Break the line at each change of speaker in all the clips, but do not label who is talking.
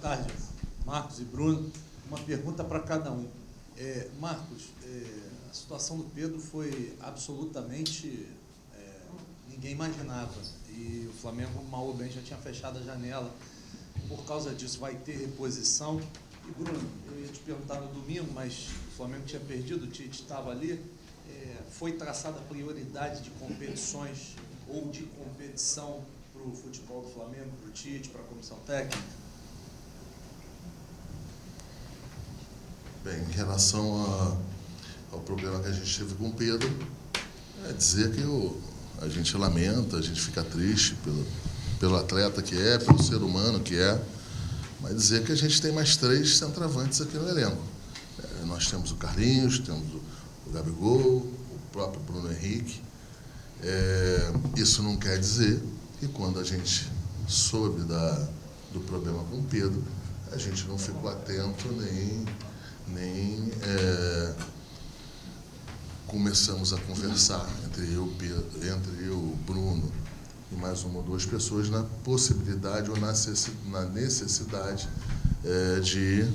tarde, Marcos e Bruno. Uma pergunta para cada um. Marcos, a situação do Pedro foi absolutamente... ninguém imaginava. E o Flamengo, mal ou bem, já tinha fechado a janela. Por causa disso, vai ter reposição. E, Bruno, eu ia te perguntar no domingo, mas o Flamengo tinha perdido, o Tite estava ali. Foi traçada a prioridade de competições ou de competição para o futebol do Flamengo, para o Tite, para a comissão técnica?
Bem, em relação ao problema que a gente teve com o Pedro, é dizer que a gente lamenta, a gente fica triste pelo atleta que é, pelo ser humano que é, mas dizer que a gente tem mais 3 centroavantes aqui no elenco. Nós temos o Carlinhos, temos o Gabigol, o próprio Bruno Henrique. Isso não quer dizer que quando a gente soube do problema com o Pedro, a gente não ficou atento nem começamos a conversar entre eu, o Bruno e mais uma ou 2 pessoas na possibilidade ou na necessidade de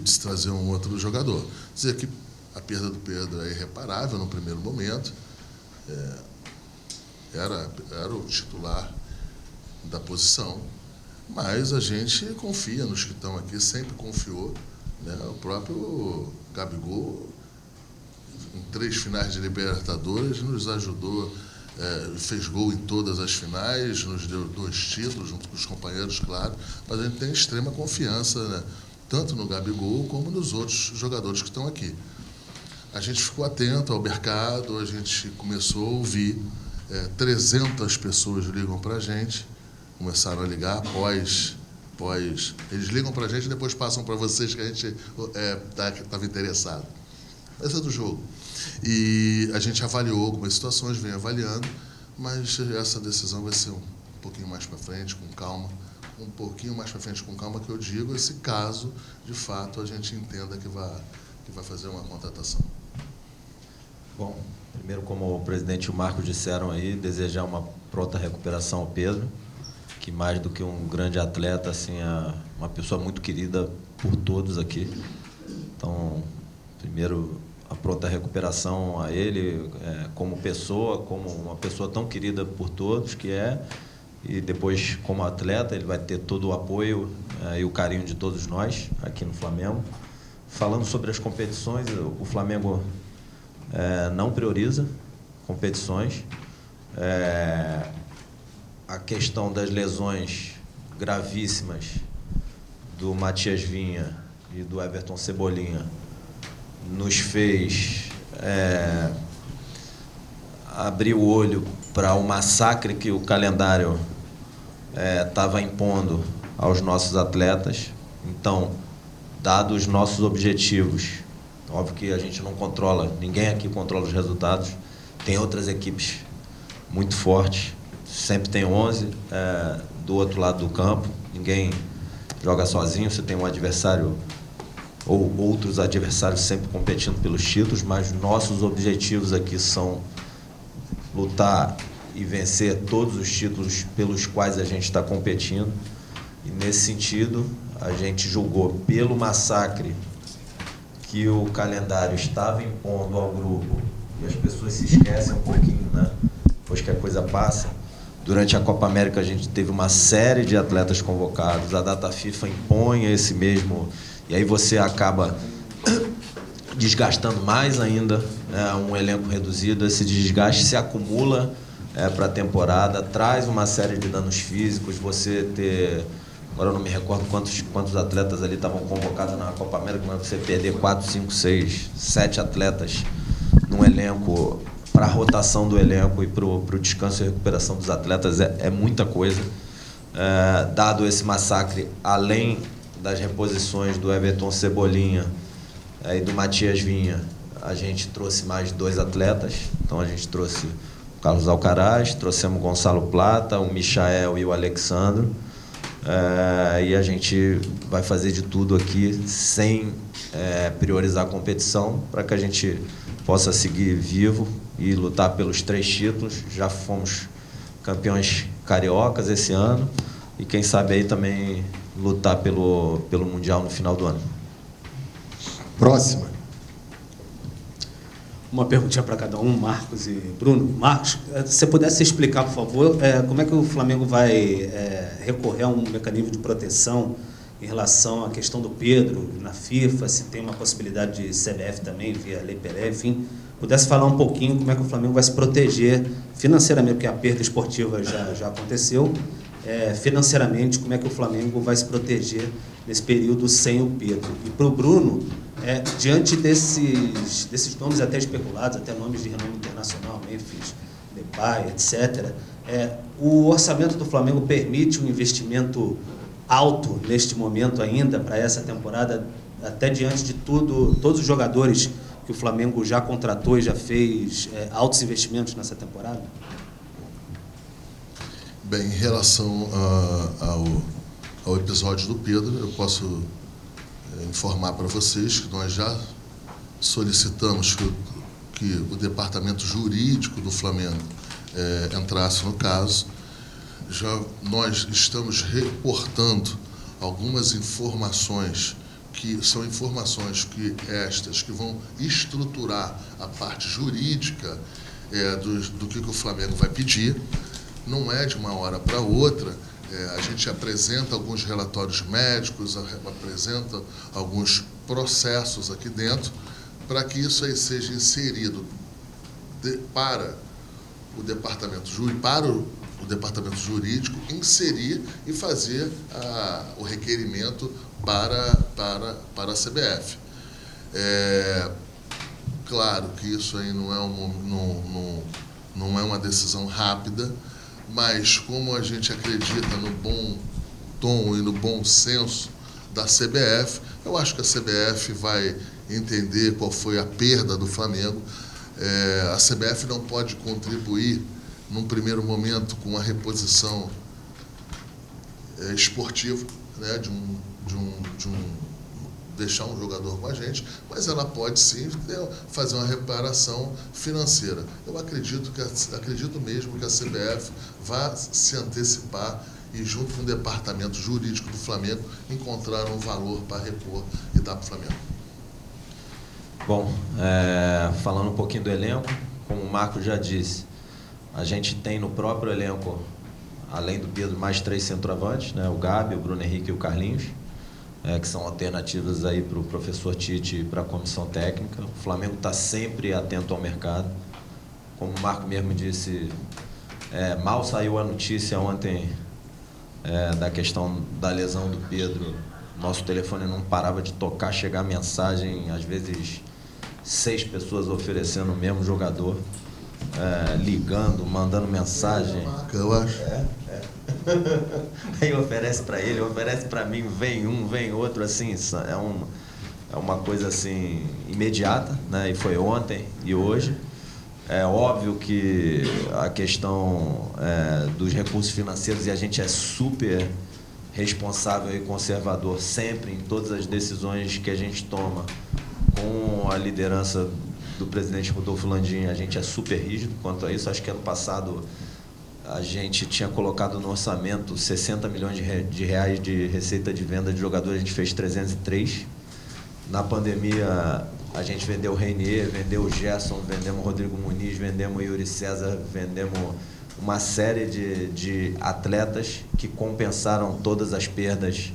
se trazer um outro jogador. Dizer que a perda do Pedro é irreparável no primeiro momento, era o titular da posição, mas a gente confia nos que estão aqui, sempre confiou, né? O próprio Gabigol, em 3 finais de Libertadores, nos ajudou, fez gol em todas as finais, nos deu 2 títulos, junto com os companheiros, claro, mas a gente tem extrema confiança, né? Tanto no Gabigol como nos outros jogadores que estão aqui. A gente ficou atento ao mercado, a gente começou a ouvir, 300 pessoas ligam para a gente, começaram a ligar após eles ligam para a gente e depois passam para vocês que a gente estava interessado. Essa é do jogo. E a gente avaliou algumas situações, vem avaliando, mas essa decisão vai ser um pouquinho mais para frente, com calma, um pouquinho mais para frente com calma, que eu digo, esse caso, de fato, a gente entenda que vai fazer uma contratação.
Bom, primeiro, como o presidente e o Marcos disseram aí, desejar uma pronta recuperação ao Pedro, que mais do que um grande atleta, assim, é uma pessoa muito querida por todos aqui. Então, primeiro, a pronta recuperação a ele, como pessoa, como uma pessoa tão querida por todos que é, e depois, como atleta, ele vai ter todo o apoio e o carinho de todos nós aqui no Flamengo. Falando sobre as competições, o Flamengo não prioriza competições. A questão das lesões gravíssimas do Matias Vinha e do Everton Cebolinha nos fez abrir o olho para o massacre que o calendário estava impondo aos nossos atletas. Então, dados os nossos objetivos, óbvio que a gente não controla, ninguém aqui controla os resultados, tem outras equipes muito fortes, sempre tem 11 do outro lado do campo, ninguém joga sozinho, você tem um adversário ou outros adversários sempre competindo pelos títulos, mas nossos objetivos aqui são lutar e vencer todos os títulos pelos quais a gente está competindo. E, nesse sentido, a gente julgou pelo massacre que o calendário estava impondo ao grupo, e as pessoas se esquecem um pouquinho, né? Depois que a coisa passa. Durante a Copa América, a gente teve uma série de atletas convocados, a data FIFA impõe esse mesmo, e aí você acaba desgastando mais ainda um elenco reduzido. Esse desgaste se acumula para a temporada, traz uma série de danos físicos. Você ter, agora eu não me recordo quantos atletas ali estavam convocados na Copa América, mas você perder 4, 5, 6, 7 atletas num elenco, para a rotação do elenco e para o descanso e recuperação dos atletas, é muita coisa. Dado esse massacre, além das reposições do Everton Cebolinha e do Matias Vinha, a gente trouxe mais 2 atletas. Então a gente trouxe o Carlos Alcaraz, trouxemos o Gonçalo Plata, o Michael e o Alexandro. E a gente vai fazer de tudo aqui sem priorizar a competição, para que a gente possa seguir vivo e lutar pelos 3 títulos. Já fomos campeões cariocas esse ano e quem sabe aí também lutar pelo Mundial no final do ano.
Próxima.
Uma perguntinha para cada um, Marcos e Bruno. Marcos, se você pudesse explicar, por favor, como é que o Flamengo vai recorrer a um mecanismo de proteção em relação à questão do Pedro na FIFA, se tem uma possibilidade de CBF também, via Lei Pelé, enfim, pudesse falar um pouquinho como é que o Flamengo vai se proteger financeiramente, porque a perda esportiva já aconteceu, financeiramente, como é que o Flamengo vai se proteger nesse período sem o Pedro. E para o Bruno, diante desses nomes até especulados, até nomes de renome internacional, Memphis, Depay, etc., o orçamento do Flamengo permite um investimento alto neste momento ainda, para essa temporada, até diante de todos os jogadores que o Flamengo já contratou e já fez altos investimentos nessa temporada?
Bem, em relação ao episódio do Pedro, eu posso informar para vocês que nós já solicitamos que o departamento jurídico do Flamengo entrasse no caso. Nós estamos reportando algumas informações que são informações que vão estruturar a parte jurídica do que o Flamengo vai pedir. Não é de uma hora para outra. A gente apresenta alguns relatórios médicos, apresenta alguns processos aqui dentro, para que isso aí seja inserido para o departamento jurídico inserir e fazer o requerimento para a CBF. Claro que isso aí não é uma decisão rápida, mas como a gente acredita no bom tom e no bom senso da CBF, eu acho que a CBF vai entender qual foi a perda do Flamengo. A CBF não pode contribuir, num primeiro momento, com a reposição esportiva, né, deixar um jogador com a gente, mas ela pode sim fazer uma reparação financeira. Eu acredito mesmo que a CBF vá se antecipar e, junto com o departamento jurídico do Flamengo, encontrar um valor para repor e dar para o Flamengo.
Bom, falando um pouquinho do elenco, como o Marco já disse, a gente tem no próprio elenco, além do Pedro, mais 3 centroavantes, né? O Gabi, o Bruno Henrique e o Carlinhos, que são alternativas aí para o professor Tite e para a comissão técnica. O Flamengo está sempre atento ao mercado. Como o Marco mesmo disse, mal saiu a notícia ontem da questão da lesão do Pedro. Nosso telefone não parava de tocar, chegar mensagem, às vezes 6 pessoas oferecendo o mesmo jogador, ligando, mandando mensagem.
Eu acho.
Aí oferece para ele, oferece para mim, vem um, vem outro, assim, é uma coisa assim imediata, né? E foi ontem e hoje. É óbvio que a questão dos recursos financeiros, e a gente é super responsável e conservador sempre em todas as decisões que a gente toma, com a liderança do presidente Rodolfo Landim, a gente é super rígido quanto a isso. Acho que ano passado a gente tinha colocado no orçamento 60 milhões de reais de receita de venda de jogadores, a gente fez 303. Na pandemia, a gente vendeu o Reinier, vendeu o Gerson, vendemos o Rodrigo Muniz, vendemos o Yuri César, vendemos uma série de atletas que compensaram todas as perdas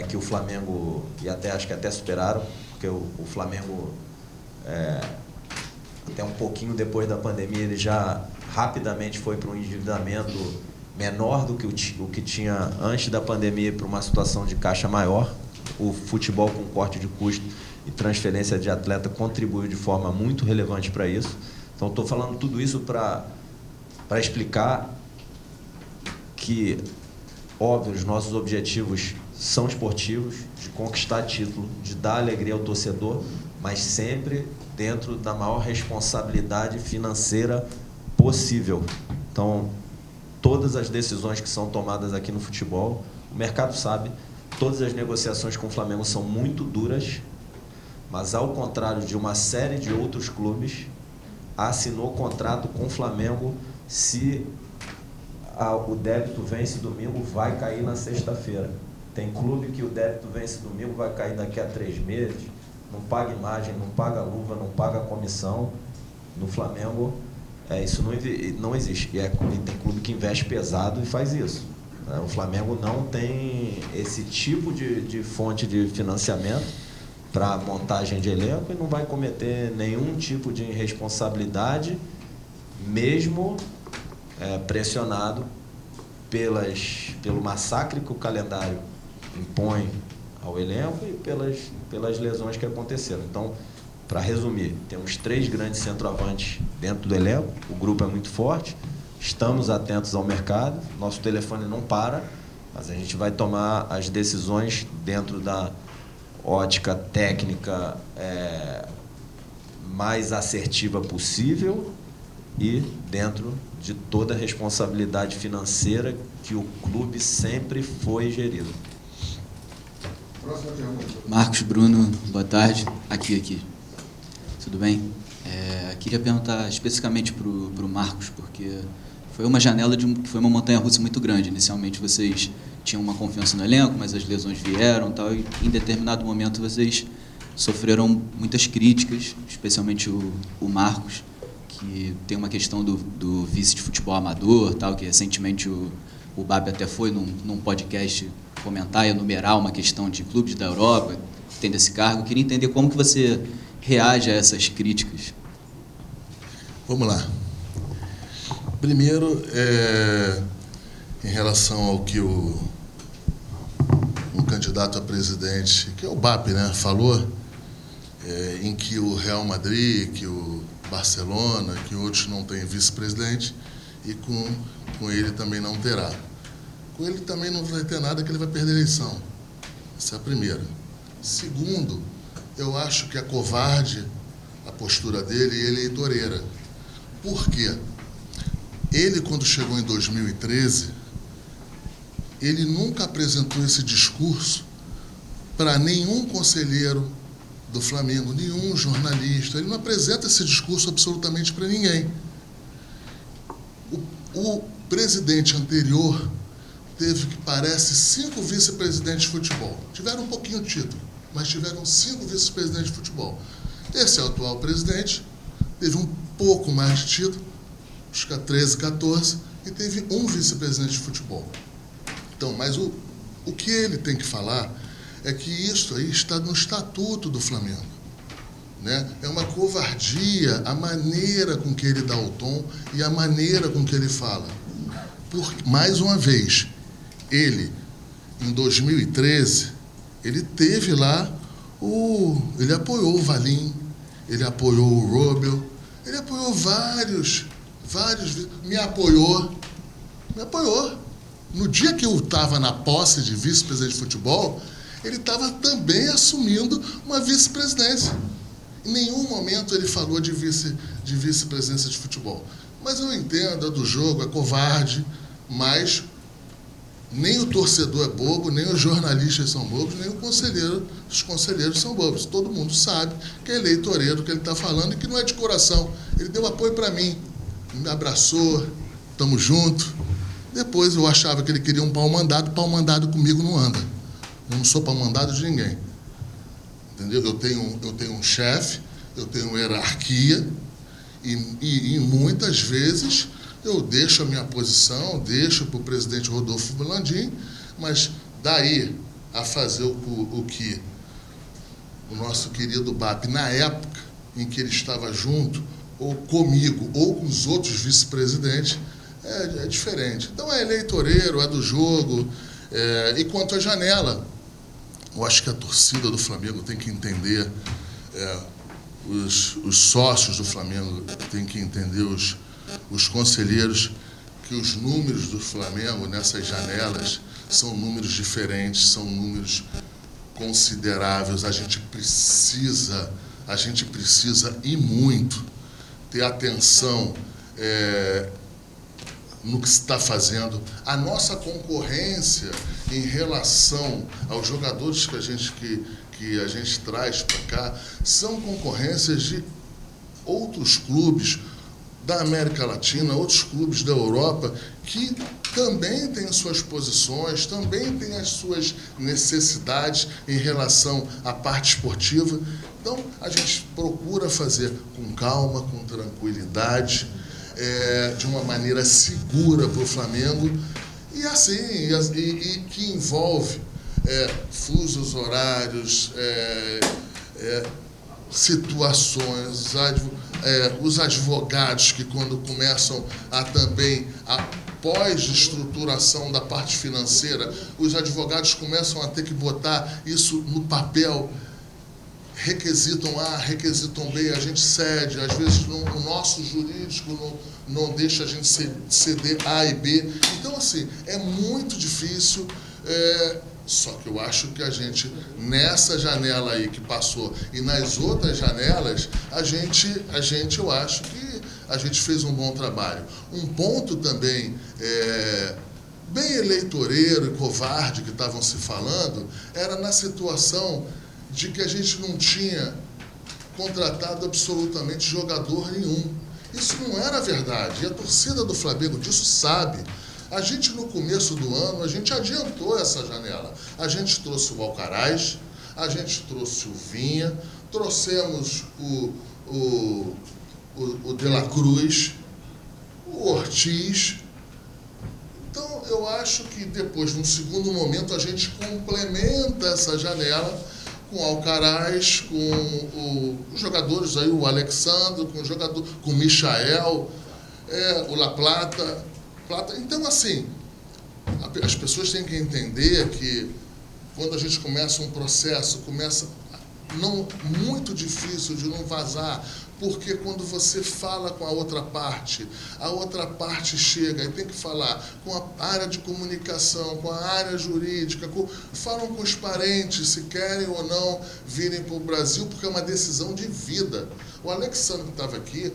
que o Flamengo, e acho que até superaram, porque o Flamengo, até um pouquinho depois da pandemia, ele já rapidamente foi para um endividamento menor do que o que tinha antes da pandemia, para uma situação de caixa maior. O futebol com corte de custo e transferência de atleta contribuiu de forma muito relevante para isso. Então, estou falando tudo isso para explicar que, óbvio, os nossos objetivos são esportivos, de conquistar título, de dar alegria ao torcedor, mas sempre dentro da maior responsabilidade financeira possível. Então, todas as decisões que são tomadas aqui no futebol, o mercado sabe, todas as negociações com o Flamengo são muito duras, mas, ao contrário de uma série de outros clubes, assinou contrato com o Flamengo. Se o débito vence domingo, vai cair na sexta-feira. Tem clube que o débito vence domingo, vai cair daqui a 3 meses, não paga imagem, não paga luva, não paga comissão. No Flamengo, isso não existe. E tem clube que investe pesado e faz isso. O Flamengo não tem esse tipo de fonte de financiamento para montagem de elenco e não vai cometer nenhum tipo de irresponsabilidade, mesmo pressionado pelo massacre que o calendário impõe ao elenco e pelas lesões que aconteceram. Então, para resumir, temos 3 grandes centroavantes dentro do elenco, o grupo é muito forte, estamos atentos ao mercado, nosso telefone não para, mas a gente vai tomar as decisões dentro da ótica técnica mais assertiva possível e dentro de toda a responsabilidade financeira que o clube sempre foi gerido.
Marcos, Bruno, boa tarde. Aqui. Tudo bem? Queria perguntar especificamente para o Marcos, porque foi uma janela foi uma montanha-russa muito grande. Inicialmente vocês tinham uma confiança no elenco, mas as lesões vieram tal, e em determinado momento vocês sofreram muitas críticas, especialmente o Marcos, que tem uma questão do vice de futebol amador, tal, que recentemente o BAP até foi num podcast comentar e enumerar uma questão de clubes da Europa, tendo esse cargo. Eu queria entender como que você reage a essas críticas.
Vamos lá. Primeiro, em relação ao que um candidato a presidente, que é o BAP, né, falou, em que o Real Madrid, que o Barcelona, que outros não têm vice-presidente, e com ele também não terá. Com ele também não vai ter nada, que ele vai perder a eleição. Essa é a primeira. Segundo, eu acho que é covarde a postura dele e eleitoreira. Por quê? Ele, quando chegou em 2013, ele nunca apresentou esse discurso para nenhum conselheiro do Flamengo, nenhum jornalista. Ele não apresenta esse discurso absolutamente para ninguém. O presidente anterior teve, que parece, 5 vice-presidentes de futebol. Tiveram um pouquinho de título, mas tiveram 5 vice-presidentes de futebol. Esse é o atual presidente, teve um pouco mais de título, acho que 13, 14, e teve um vice-presidente de futebol. Então, mas o que ele tem que falar é que isso aí está no estatuto do Flamengo, né? É uma covardia a maneira com que ele dá o tom e a maneira com que ele fala. Mais uma vez, ele, em 2013, ele teve lá, ele apoiou o Valim, ele apoiou o Robel, ele apoiou vários, me apoiou. No dia que eu estava na posse de vice-presidente de futebol, ele estava também assumindo uma vice-presidência. Em nenhum momento ele falou de vice-presidência de futebol. Mas eu entendo, é do jogo, é covarde, mas nem o torcedor é bobo, nem os jornalistas são bobos, nem os conselheiros são bobos. Todo mundo sabe que é eleitoreiro que ele está falando e que não é de coração. Ele deu apoio para mim, me abraçou, estamos juntos. Depois eu achava que ele queria um pau-mandado comigo não anda. Eu não sou pau-mandado de ninguém. Entendeu? Eu tenho um chefe, eu tenho hierarquia e muitas vezes eu deixo a minha posição, deixo para o presidente Rodolfo Landim, mas daí a fazer o que o nosso querido BAP, na época em que ele estava junto, ou comigo, ou com os outros vice-presidentes, é diferente. Então é eleitoreiro, é do jogo. E quanto à janela, eu acho que a torcida do Flamengo tem que entender, os sócios do Flamengo têm que entender, os conselheiros, que os números do Flamengo nessas janelas são números diferentes, são números consideráveis. A gente precisa e muito ter atenção no que se está fazendo. A nossa concorrência em relação aos jogadores que a gente traz para cá são concorrências de outros clubes da América Latina, outros clubes da Europa, que também tem suas posições, também tem as suas necessidades em relação à parte esportiva. Então, a gente procura fazer com calma, com tranquilidade, de uma maneira segura para o Flamengo, e assim, e que envolve fusos horários, situações, os advogados que quando começam a também, após estruturação da parte financeira, os advogados começam a ter que botar isso no papel, requisitam A, requisitam B, a gente cede, às vezes o nosso jurídico não deixa a gente ceder A e B. Então, assim, é muito difícil, só que eu acho que a gente, nessa janela aí que passou e nas outras janelas, eu acho que a gente fez um bom trabalho. Um ponto também bem eleitoreiro e covarde que estavam se falando era na situação de que a gente não tinha contratado absolutamente jogador nenhum. Isso não era verdade, e a torcida do Flamengo disso sabe. A gente, no começo do ano, a gente adiantou essa janela. A gente trouxe o Alcaraz, a gente trouxe o Vinha, trouxemos o De La Cruz, o Ortiz. Então, eu acho que depois, num segundo momento, a gente complementa essa janela com o Alcaraz, com os jogadores aí, o Alexandre, com o Michael, o La Plata. Então, assim, as pessoas têm que entender que quando a gente começa um processo, muito difícil de não vazar, porque quando você fala com a outra parte chega e tem que falar com a área de comunicação, com a área jurídica, falam com os parentes se querem ou não virem para o Brasil, porque é uma decisão de vida. O Alexandre que estava aqui,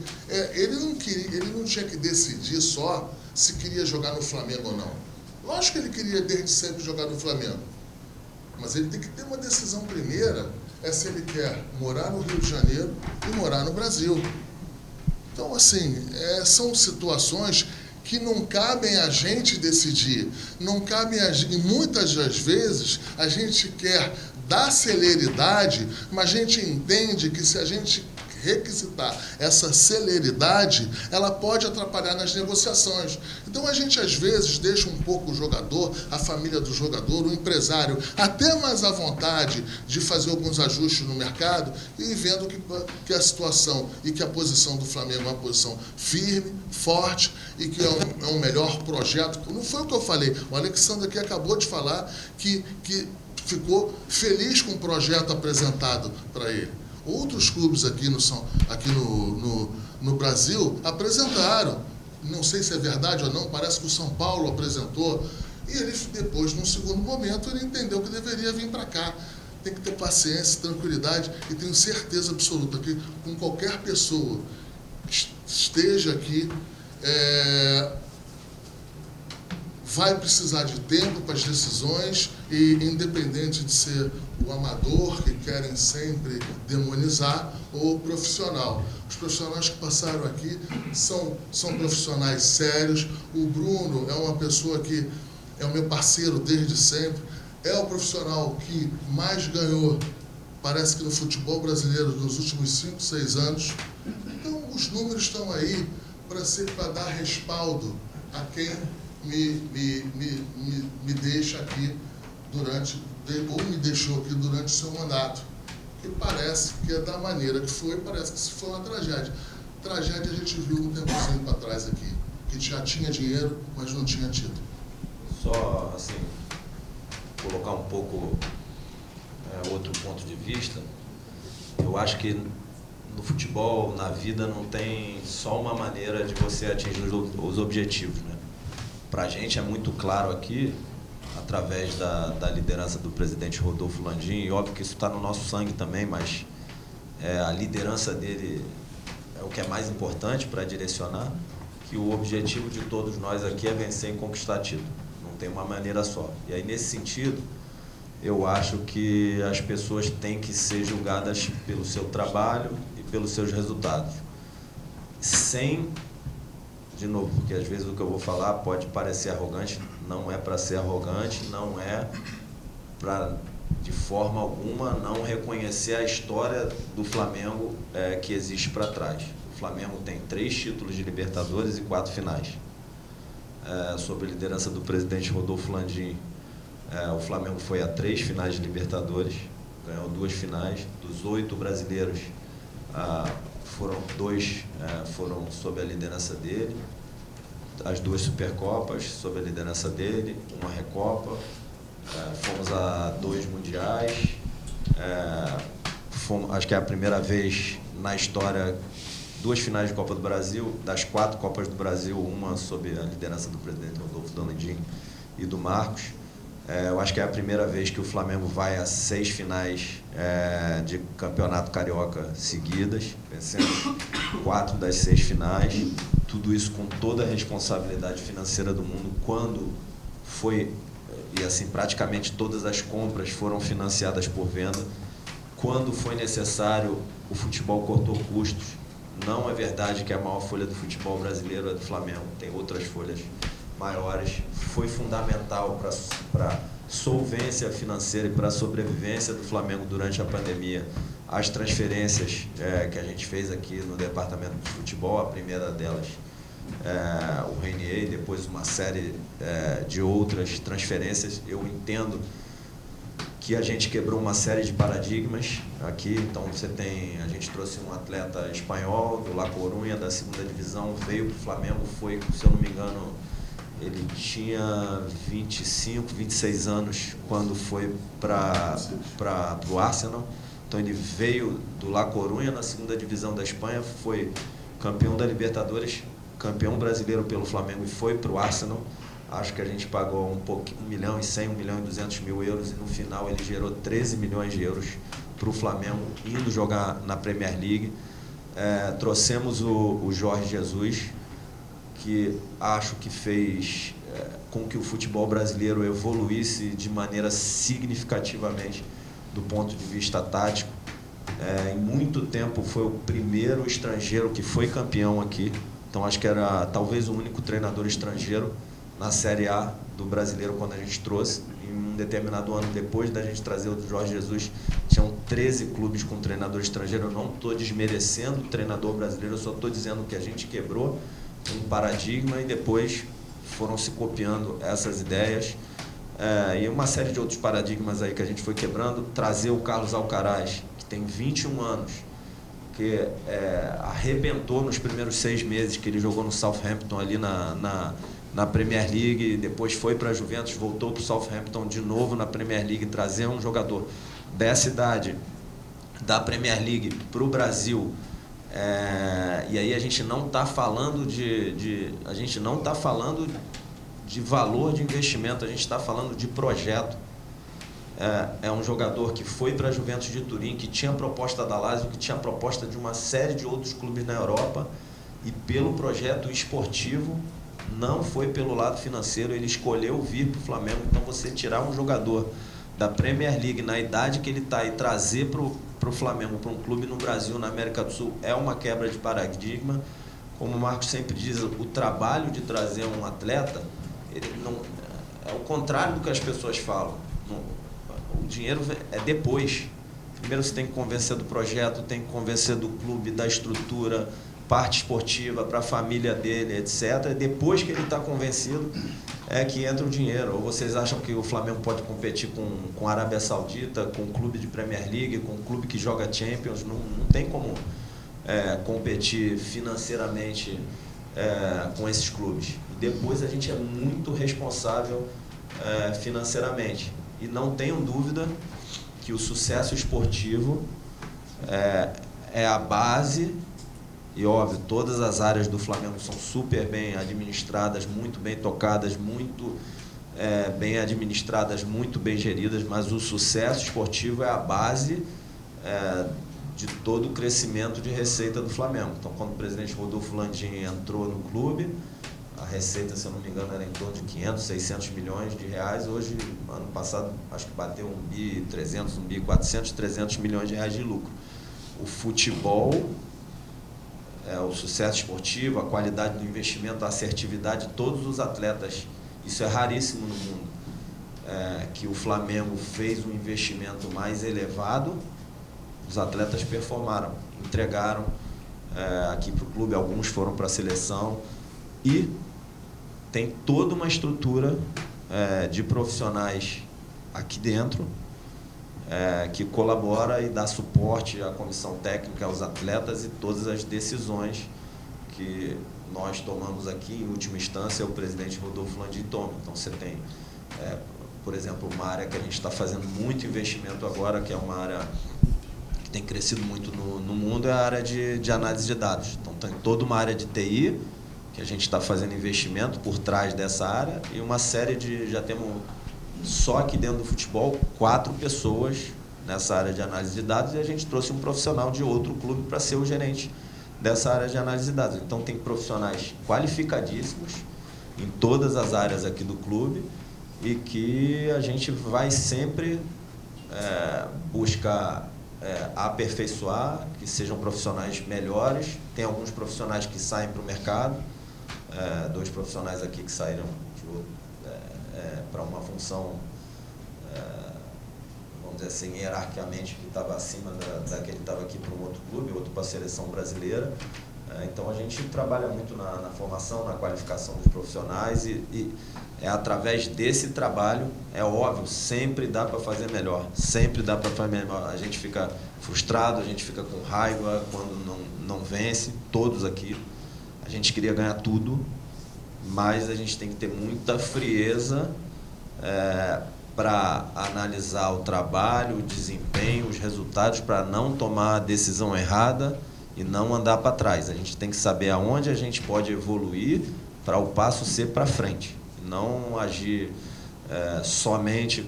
ele não tinha que decidir só se queria jogar no Flamengo ou não. Lógico que ele queria desde sempre jogar no Flamengo, mas ele tem que ter uma decisão primeira, se ele quer morar no Rio de Janeiro e morar no Brasil. Então, assim, são situações que não cabem a gente decidir, não cabem e muitas das vezes a gente quer dar celeridade, mas a gente entende que se a gente requisitar essa celeridade, ela pode atrapalhar nas negociações. Então a gente às vezes deixa um pouco o jogador, a família do jogador, o empresário, até mais à vontade de fazer alguns ajustes no mercado e vendo que a situação e que a posição do Flamengo é uma posição firme, forte e que é um melhor projeto. Não foi o que eu falei, o Alexandre aqui acabou de falar que ficou feliz com o projeto apresentado para ele. Outros clubes aqui no Brasil apresentaram. Não sei se é verdade ou não, parece que o São Paulo apresentou. E ele depois, num segundo momento, ele entendeu que deveria vir para cá. Tem que ter paciência, tranquilidade, e tenho certeza absoluta que com qualquer pessoa que esteja aqui, vai precisar de tempo para as decisões e, independente de ser o amador, que querem sempre demonizar, ou o profissional. Os profissionais que passaram aqui são profissionais sérios. O Bruno é uma pessoa que é o meu parceiro desde sempre, é o profissional que mais ganhou, parece que no futebol brasileiro, nos últimos 5, 6 anos. Então, os números estão aí para dar respaldo a quem me deixa aqui ou me deixou aqui durante o seu mandato, que parece que é da maneira que foi, parece que foi uma tragédia. Tragédia a gente viu um tempozinho para trás aqui, que já tinha dinheiro, mas não tinha tido.
Só, assim, colocar um pouco outro ponto de vista. Eu acho que no futebol, na vida, não tem só uma maneira de você atingir os objetivos, né? Para a gente é muito claro aqui, através da liderança do presidente Rodolfo Landim, e óbvio que isso está no nosso sangue também, mas a liderança dele é o que é mais importante para direcionar, que o objetivo de todos nós aqui é vencer e conquistar título. Não tem uma maneira só. E aí, nesse sentido, eu acho que as pessoas têm que ser julgadas pelo seu trabalho e pelos seus resultados, sem de novo, porque às vezes o que eu vou falar pode parecer arrogante, não é para ser arrogante, não é para, de forma alguma, não reconhecer a história do Flamengo que existe para trás. O Flamengo tem 3 títulos de Libertadores e 4 finais. Sob a liderança do presidente Rodolfo Landim, o Flamengo foi a 3 finais de Libertadores, ganhou 2 finais. Dos 8 brasileiros, foram 2 foram sob a liderança dele, as 2 Supercopas sob a liderança dele, uma Recopa, fomos a 2 Mundiais, acho que é a primeira vez na história 2 finais de Copa do Brasil, das 4 Copas do Brasil, uma sob a liderança do presidente Rodolfo Landim e do Marcos. Eu acho que é a primeira vez que o Flamengo vai a 6 finais de campeonato carioca seguidas, vencendo 4 das 6 finais, tudo isso com toda a responsabilidade financeira do mundo, quando foi, e assim, praticamente todas as compras foram financiadas por venda, quando foi necessário, o futebol cortou custos. Não é verdade que a maior folha do futebol brasileiro é do Flamengo, tem outras folhas maiores. Foi fundamental para a solvência financeira e para a sobrevivência do Flamengo durante a pandemia. As transferências que a gente fez aqui no departamento de futebol, a primeira delas, o Renier, e depois uma série de outras transferências. Eu entendo que a gente quebrou uma série de paradigmas aqui. Então a gente trouxe um atleta espanhol do La Coruña, da 2ª divisão, veio para o Flamengo, foi, se eu não me engano, ele tinha 25, 26 anos quando foi para o Arsenal. Então ele veio do La Coruña, na 2ª divisão da Espanha, foi campeão da Libertadores, campeão brasileiro pelo Flamengo, e foi para o Arsenal. Acho que a gente pagou $1 milhão e 100, €1 milhão e 200 mil, e no final ele gerou 13 milhões de euros para o Flamengo, indo jogar na Premier League. Trouxemos o Jorge Jesus, que acho que fez com que o futebol brasileiro evoluísse de maneira significativamente do ponto de vista tático. Em muito tempo foi o primeiro estrangeiro que foi campeão aqui, então acho que era talvez o único treinador estrangeiro na Série A do brasileiro quando a gente trouxe. Em um determinado ano depois da gente trazer o Jorge Jesus, tinham 13 clubes com treinador estrangeiro. Eu não estou desmerecendo o treinador brasileiro, eu só estou dizendo que a gente quebrou um paradigma e depois foram se copiando essas ideias. E uma série de outros paradigmas aí que a gente foi quebrando. Trazer o Carlos Alcaraz, que tem 21 anos, que arrebentou nos primeiros 6 meses que ele jogou no Southampton ali na Premier League, depois foi para a Juventus, voltou para o Southampton de novo na Premier League. Trazer um jogador dessa idade da Premier League para o Brasil, e aí a gente não está falando de valor de investimento, a gente está falando de projeto. É um jogador que foi para a Juventus de Turim, que tinha proposta da Lazio, que tinha proposta de uma série de outros clubes na Europa, e pelo projeto esportivo, não foi pelo lado financeiro, ele escolheu vir para o Flamengo. Então você tirar um jogador da Premier League na idade que ele está e trazer para o Flamengo, para um clube no Brasil, na América do Sul, é uma quebra de paradigma. Como o Marcos sempre diz, o trabalho de trazer um atleta, ele não, é o contrário do que as pessoas falam. O dinheiro é depois. Primeiro você tem que convencer do projeto, tem que convencer do clube, da estrutura, parte esportiva, para a família dele, etc. E depois que ele está convencido, é que entra o dinheiro. Ou vocês acham que o Flamengo pode competir com a Arábia Saudita, com um clube de Premier League, com um clube que joga Champions? Não tem como competir financeiramente com esses clubes. E depois a gente é muito responsável financeiramente. E não tenham dúvida que o sucesso esportivo é a base. E, óbvio, todas as áreas do Flamengo são super bem administradas, muito bem tocadas, muito bem administradas, muito bem geridas, mas o sucesso esportivo é a base de todo o crescimento de receita do Flamengo. Então, quando o presidente Rodolfo Landim entrou no clube, a receita, se eu não me engano, era em torno de 500, 600 milhões de reais. Hoje, ano passado, acho que bateu 1.300, 1.400, 300 milhões de reais de lucro. O futebol o sucesso esportivo, a qualidade do investimento, a assertividade de todos os atletas. Isso é raríssimo no mundo. Que o Flamengo fez um investimento mais elevado, os atletas performaram, entregaram aqui para o clube, alguns foram para a seleção e tem toda uma estrutura de profissionais aqui dentro que colabora e dá suporte à comissão técnica, aos atletas e todas as decisões que nós tomamos aqui, em última instância, o presidente Rodolfo Landim toma. Então, você tem, por exemplo, uma área que a gente está fazendo muito investimento agora, que é uma área que tem crescido muito no mundo, é a área de análise de dados. Então, tem toda uma área de TI, que a gente está fazendo investimento por trás dessa área, e uma série de, já temos só aqui dentro do futebol, 4 pessoas nessa área de análise de dados, e a gente trouxe um profissional de outro clube para ser o gerente dessa área de análise de dados. Então, tem profissionais qualificadíssimos em todas as áreas aqui do clube e que a gente vai sempre buscar aperfeiçoar, que sejam profissionais melhores. Tem alguns profissionais que saem para o mercado, 2 profissionais aqui que saíram para uma função, vamos dizer assim, hierarquicamente, que estava acima da que ele estava aqui para um outro clube, outro para a seleção brasileira. Então, a gente trabalha muito na formação, na qualificação dos profissionais e através desse trabalho, é óbvio, sempre dá para fazer melhor, sempre dá para fazer melhor. A gente fica frustrado, a gente fica com raiva quando não vence, todos aqui. A gente queria ganhar tudo, mas a gente tem que ter muita frieza para analisar o trabalho, o desempenho, os resultados, para não tomar a decisão errada e não andar para trás. A gente tem que saber aonde a gente pode evoluir para o passo ser para frente. Não agir somente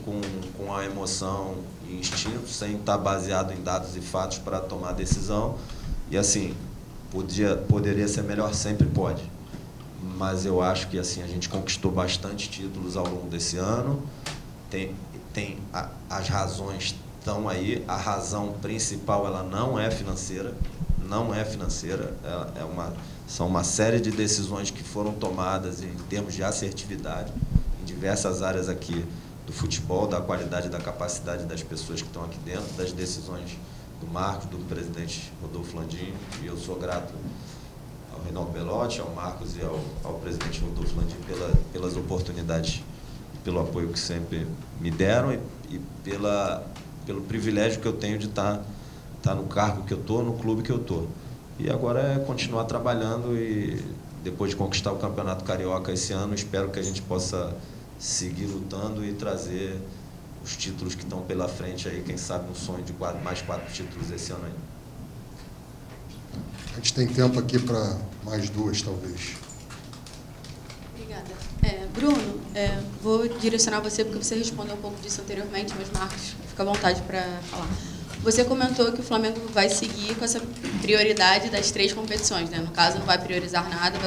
com a emoção e instinto, sem estar baseado em dados e fatos para tomar decisão. E assim, poderia ser melhor, sempre pode. Mas eu acho que assim, a gente conquistou bastante títulos ao longo desse ano. As razões estão aí. A razão principal, ela não é financeira. Não é financeira. São uma série de decisões que foram tomadas em termos de assertividade em diversas áreas aqui do futebol, da qualidade e da capacidade das pessoas que estão aqui dentro, das decisões do Marcos, do presidente Rodolfo Landim, e eu sou grato ao Reinaldo Belotti, ao Marcos e ao presidente Rodolfo Landim pelas oportunidades, pelo apoio que sempre me deram e pelo privilégio que eu tenho de estar no cargo que eu estou, no clube que eu estou. E agora é continuar trabalhando e, depois de conquistar o Campeonato Carioca esse ano, espero que a gente possa seguir lutando e trazer os títulos que estão pela frente aí, quem sabe um sonho de mais 4 títulos esse ano aí.
A gente tem tempo aqui para mais 2, talvez.
Obrigada. Bruno, vou direcionar você, porque você respondeu um pouco disso anteriormente, mas Marcos, fica à vontade para falar. Você comentou que o Flamengo vai seguir com essa prioridade das 3 competições, né? No caso, não vai priorizar nada,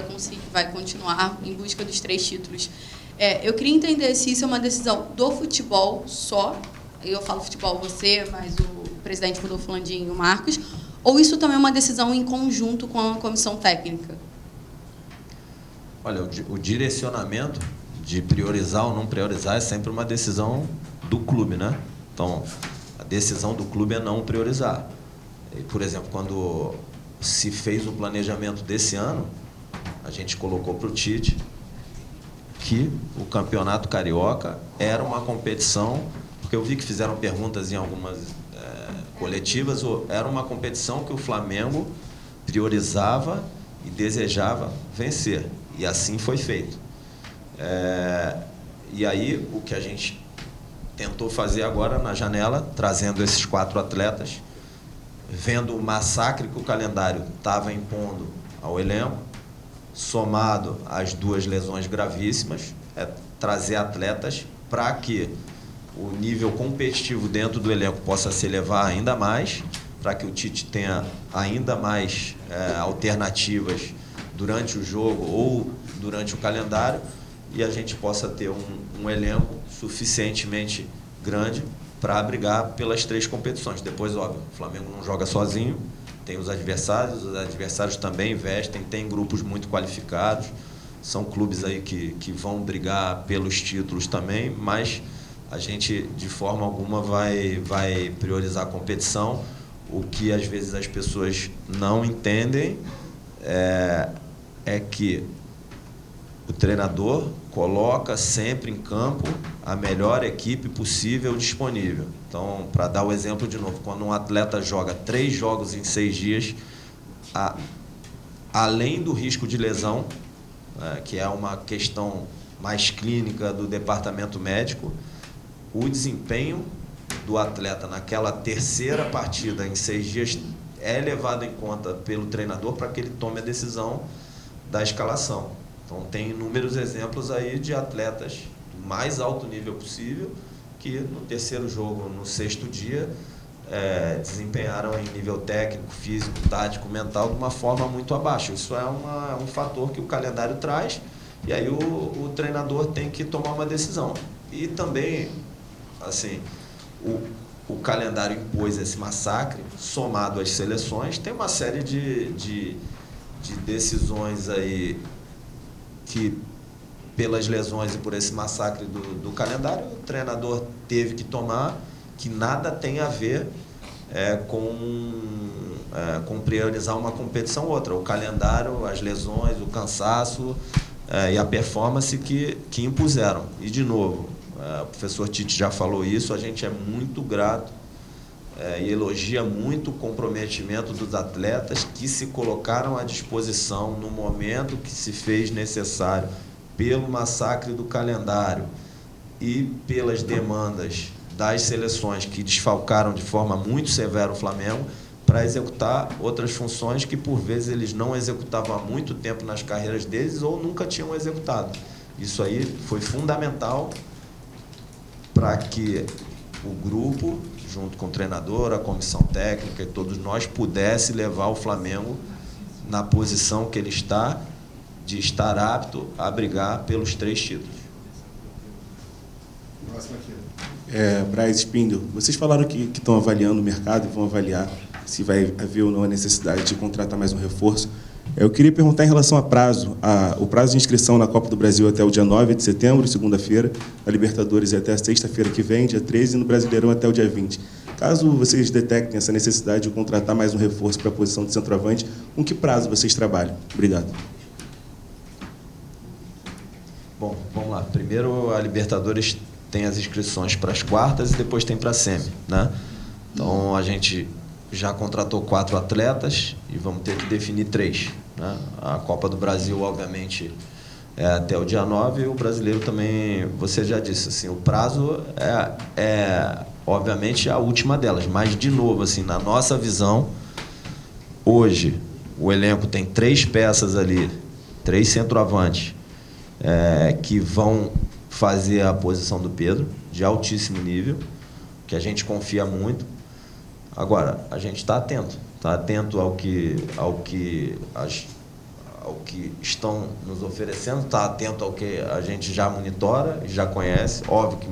vai continuar em busca dos 3 títulos. Eu queria entender se isso é uma decisão do futebol só, eu falo futebol você, mas o presidente Rodolfo Landim e o Marcos, ou isso também é uma decisão em conjunto com a comissão técnica?
Olha, o direcionamento de priorizar ou não priorizar é sempre uma decisão do clube, né? Então, a decisão do clube é não priorizar. Por exemplo, quando se fez o planejamento desse ano, a gente colocou para o Tite que o Campeonato Carioca era uma competição, porque eu vi que fizeram perguntas em algumas coletivas, era uma competição que o Flamengo priorizava e desejava vencer. E assim foi feito. E aí, o que a gente tentou fazer agora na janela, trazendo esses 4 atletas, vendo o massacre que o calendário estava impondo ao elenco, somado às 2 lesões gravíssimas, trazer atletas para que o nível competitivo dentro do elenco possa se elevar ainda mais, para que o Tite tenha ainda mais alternativas durante o jogo ou durante o calendário, e a gente possa ter um elenco suficientemente grande para brigar pelas 3 competições. Depois, óbvio, o Flamengo não joga sozinho, tem os adversários também investem, tem grupos muito qualificados, são clubes aí que vão brigar pelos títulos também, mas a gente, de forma alguma, vai priorizar a competição. O que, às vezes, as pessoas não entendem é que o treinador coloca sempre em campo a melhor equipe possível disponível. Então, para dar o exemplo de novo, quando um atleta joga 3 jogos em 6 dias, além do risco de lesão, que é uma questão mais clínica do departamento médico, o desempenho do atleta naquela terceira partida em 6 dias é levado em conta pelo treinador para que ele tome a decisão da escalação. Então, tem inúmeros exemplos aí de atletas do mais alto nível possível que no terceiro jogo, no 6º dia, desempenharam em nível técnico, físico, tático, mental de uma forma muito abaixo. Isso é um fator que o calendário traz e aí o treinador tem que tomar uma decisão. E também, assim, o calendário impôs esse massacre, somado às seleções, tem uma série de decisões aí que, pelas lesões e por esse massacre do calendário, o treinador teve que tomar, que nada tem a ver com priorizar uma competição ou outra. O calendário, as lesões, o cansaço e a performance que impuseram. E, de novo, o professor Tite já falou isso, a gente é muito grato e elogia muito o comprometimento dos atletas que se colocaram à disposição no momento que se fez necessário pelo massacre do calendário e pelas demandas das seleções que desfalcaram de forma muito severa o Flamengo para executar outras funções que, por vezes, eles não executavam há muito tempo nas carreiras deles ou nunca tinham executado. Isso aí foi fundamental para que o grupo, junto com o treinador, a comissão técnica e todos nós, pudesse levar o Flamengo na posição que ele está, de estar apto a brigar pelos 3 títulos.
Próximo aqui.
Braz Spindle, vocês falaram que estão avaliando o mercado e vão avaliar se vai haver ou não a necessidade de contratar mais um reforço. Eu queria perguntar em relação a prazo. O prazo de inscrição na Copa do Brasil até o dia 9 de setembro, segunda-feira, na Libertadores é até a sexta-feira que vem, dia 13, e no Brasileirão até o dia 20. Caso vocês detectem essa necessidade de contratar mais um reforço para a posição de centroavante, com que prazo vocês trabalham? Obrigado.
Bom, vamos lá. Primeiro, a Libertadores tem as inscrições para as quartas e depois tem para a semi, né? Então, a gente já contratou 4 atletas e vamos ter que definir 3, né? A Copa do Brasil, obviamente, é até o dia 9, e o brasileiro também, você já disse, assim, o prazo obviamente, a última delas. Mas, de novo, assim, na nossa visão, hoje, o elenco tem 3 peças ali, 3 centroavantes, que vão fazer a posição do Pedro, de altíssimo nível, que a gente confia muito. Agora, a gente está atento ao que estão nos oferecendo, está atento ao que a gente já monitora, já conhece. Óbvio que